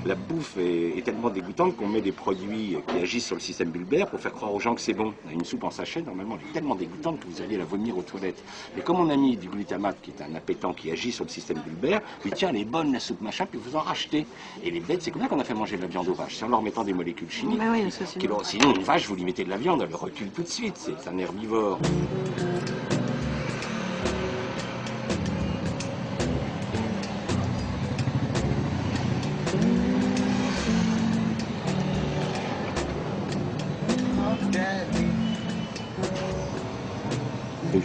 la bouffe est tellement dégoûtante qu'on met des produits qui agissent sur le système bulbaire pour faire croire aux gens que c'est bon. Une soupe en sachet, normalement, elle est tellement dégoûtante que vous allez la vomir aux toilettes. Et comme on a mis du glutamate, qui est un appétant qui agit sur le système bulbaire, puis tiens, elle est bonne la soupe machin, puis vous en rachetez. Et les bêtes, c'est comme ça qu'on a fait manger de la viande aux vaches, c'est en leur mettant des molécules chimiques. Bah oui, Sinon, une vache, vous lui mettez de la viande, elle recule tout de suite, c'est un herbivore.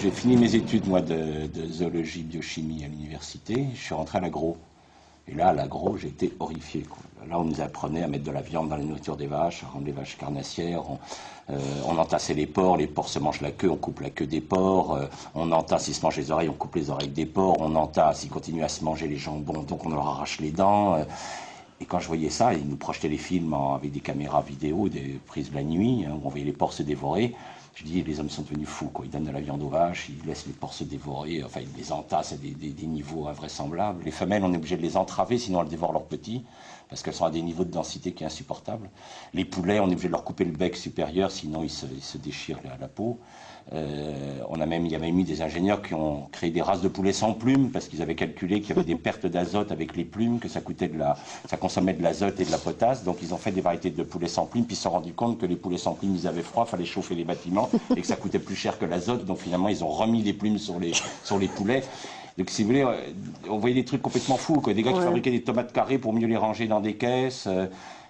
J'ai fini mes études, moi, de zoologie, biochimie à l'université. Je suis rentré à l'agro. Et là, à l'agro, j'ai été horrifié, quoi. Là, on nous apprenait à mettre de la viande dans la nourriture des vaches, à rendre les vaches carnassières. On entassait les porcs se mangent la queue, on coupe la queue des porcs. On entasse, ils se mangent les oreilles, on coupe les oreilles des porcs. On entasse, ils continuent à se manger les jambons, donc on leur arrache les dents. Et quand je voyais ça, ils nous projetaient les films avec des caméras vidéo, des prises de la nuit, où on voyait les porcs se dévorer. Je dis, les hommes sont devenus fous, quoi. Ils donnent de la viande aux vaches, ils laissent les porcs se dévorer, enfin ils les entassent à des niveaux invraisemblables. Les femelles, on est obligé de les entraver, sinon elles dévorent leurs petits, parce qu'elles sont à des niveaux de densité qui est insupportable. Les poulets, on est obligé de leur couper le bec supérieur, sinon ils se déchirent la peau. Il y a même eu des ingénieurs qui ont créé des races de poulets sans plumes, parce qu'ils avaient calculé qu'il y avait des pertes d'azote avec les plumes, que ça consommait de l'azote et de la potasse, donc ils ont fait des variétés de poulets sans plumes, puis ils se sont rendus compte que les poulets sans plumes, ils avaient froid, il fallait chauffer les bâtiments, et que ça coûtait plus cher que l'azote, donc finalement ils ont remis les plumes sur les poulets. Donc si vous voulez, on voyait des trucs complètement fous, quoi. Des gars qui fabriquaient des tomates carrées pour mieux les ranger dans des caisses.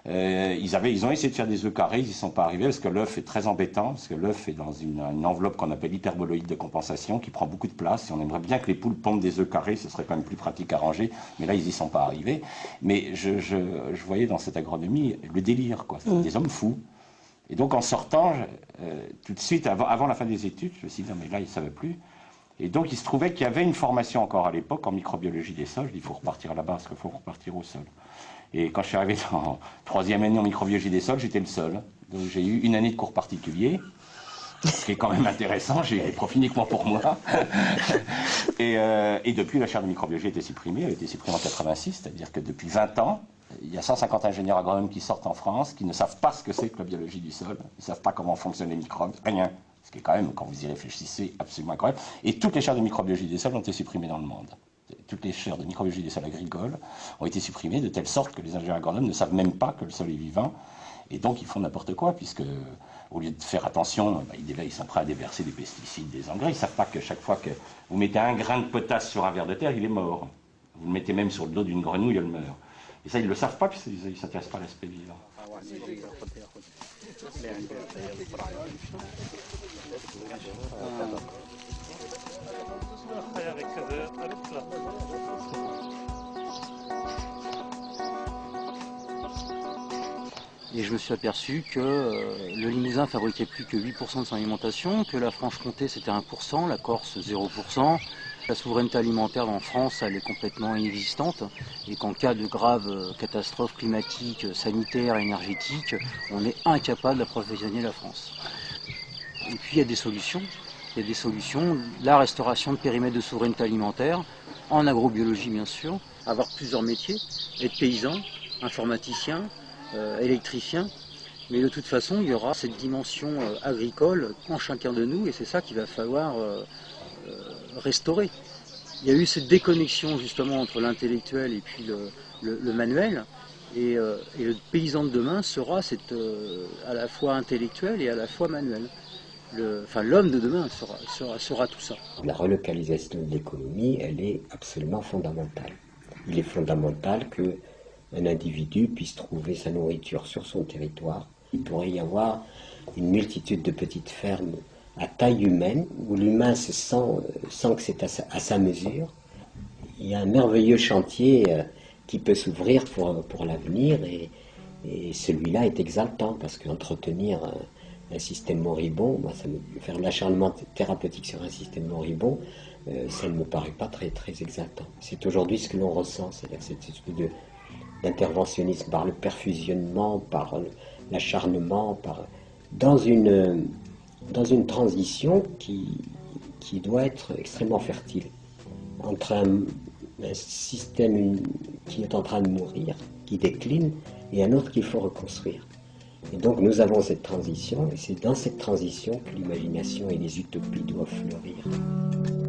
Ils ont essayé de faire des œufs carrés, ils n'y sont pas arrivés parce que l'œuf est très embêtant, parce que l'œuf est dans une enveloppe qu'on appelle hyperboloïde de compensation qui prend beaucoup de place. Et on aimerait bien que les poules pondent des œufs carrés, ce serait quand même plus pratique à ranger, mais là ils n'y sont pas arrivés. Mais je voyais dans cette agronomie le délire, quoi. C'était des hommes fous. Et donc en sortant, tout de suite, avant la fin des études, je me suis dit non mais là ils ne savaient plus. Et donc il se trouvait qu'il y avait une formation encore à l'époque en microbiologie des sols. Je dis il faut repartir là-bas parce qu'il faut repartir au sol. Et quand je suis arrivé en troisième année en microbiologie des sols, j'étais le seul. Donc j'ai eu une année de cours particuliers, ce qui est quand même intéressant, j'ai eu des profs uniquement pour moi. Et depuis, la chaire de microbiologie a été supprimée, elle a été supprimée en 86, c'est-à-dire que depuis 20 ans, il y a 150 ingénieurs agronomes qui sortent en France, qui ne savent pas ce que c'est que la biologie du sol, ils ne savent pas comment fonctionnent les microbes, rien. Ce qui est quand même, quand vous y réfléchissez, absolument incroyable. Et toutes les chaires de microbiologie des sols ont été supprimées dans le monde. Toutes les chaires de microbiologie des sols agricoles ont été supprimées de telle sorte que les ingénieurs agronomes ne savent même pas que le sol est vivant. Et donc ils font n'importe quoi, puisque au lieu de faire attention, ils sont prêts à déverser des pesticides, des engrais. Ils ne savent pas que chaque fois que vous mettez un grain de potasse sur un ver de terre, il est mort. Vous le mettez même sur le dos d'une grenouille, elle meurt. Et ça, ils ne le savent pas, puisqu'ils ne s'intéressent pas à l'aspect vivant. Et je me suis aperçu que le Limousin fabriquait plus que 8% de son alimentation, que la Franche-Comté c'était 1%, la Corse 0%. La souveraineté alimentaire en France, elle est complètement inexistante et qu'en cas de graves catastrophes climatiques, sanitaires, énergétiques, on est incapable d'approvisionner la France. Et puis il y a des solutions. Il y a des solutions, la restauration de périmètres de souveraineté alimentaire, en agrobiologie bien sûr, avoir plusieurs métiers, être paysan, informaticien, électricien, mais de toute façon il y aura cette dimension agricole en chacun de nous et c'est ça qu'il va falloir restaurer. Il y a eu cette déconnexion justement entre l'intellectuel et puis le manuel et le paysan de demain sera à la fois intellectuel et à la fois manuel. L'homme de demain sera tout ça. La relocalisation de l'économie, elle est absolument fondamentale. Il est fondamental qu'un individu puisse trouver sa nourriture sur son territoire. Il pourrait y avoir une multitude de petites fermes à taille humaine, où l'humain se sent que c'est à sa mesure. Il y a un merveilleux chantier qui peut s'ouvrir pour l'avenir et celui-là est exaltant parce qu'entretenir un système moribond, faire l'acharnement thérapeutique sur un système moribond, ça ne me paraît pas très, très exaltant. C'est aujourd'hui ce que l'on ressent, c'est-à-dire cette espèce d'interventionnisme par le perfusionnement, par l'acharnement, dans une transition qui doit être extrêmement fertile entre un système qui est en train de mourir, qui qui décline et un autre qu'il faut reconstruire. Et donc nous avons cette transition, et c'est dans cette transition que l'imagination et les utopies doivent fleurir.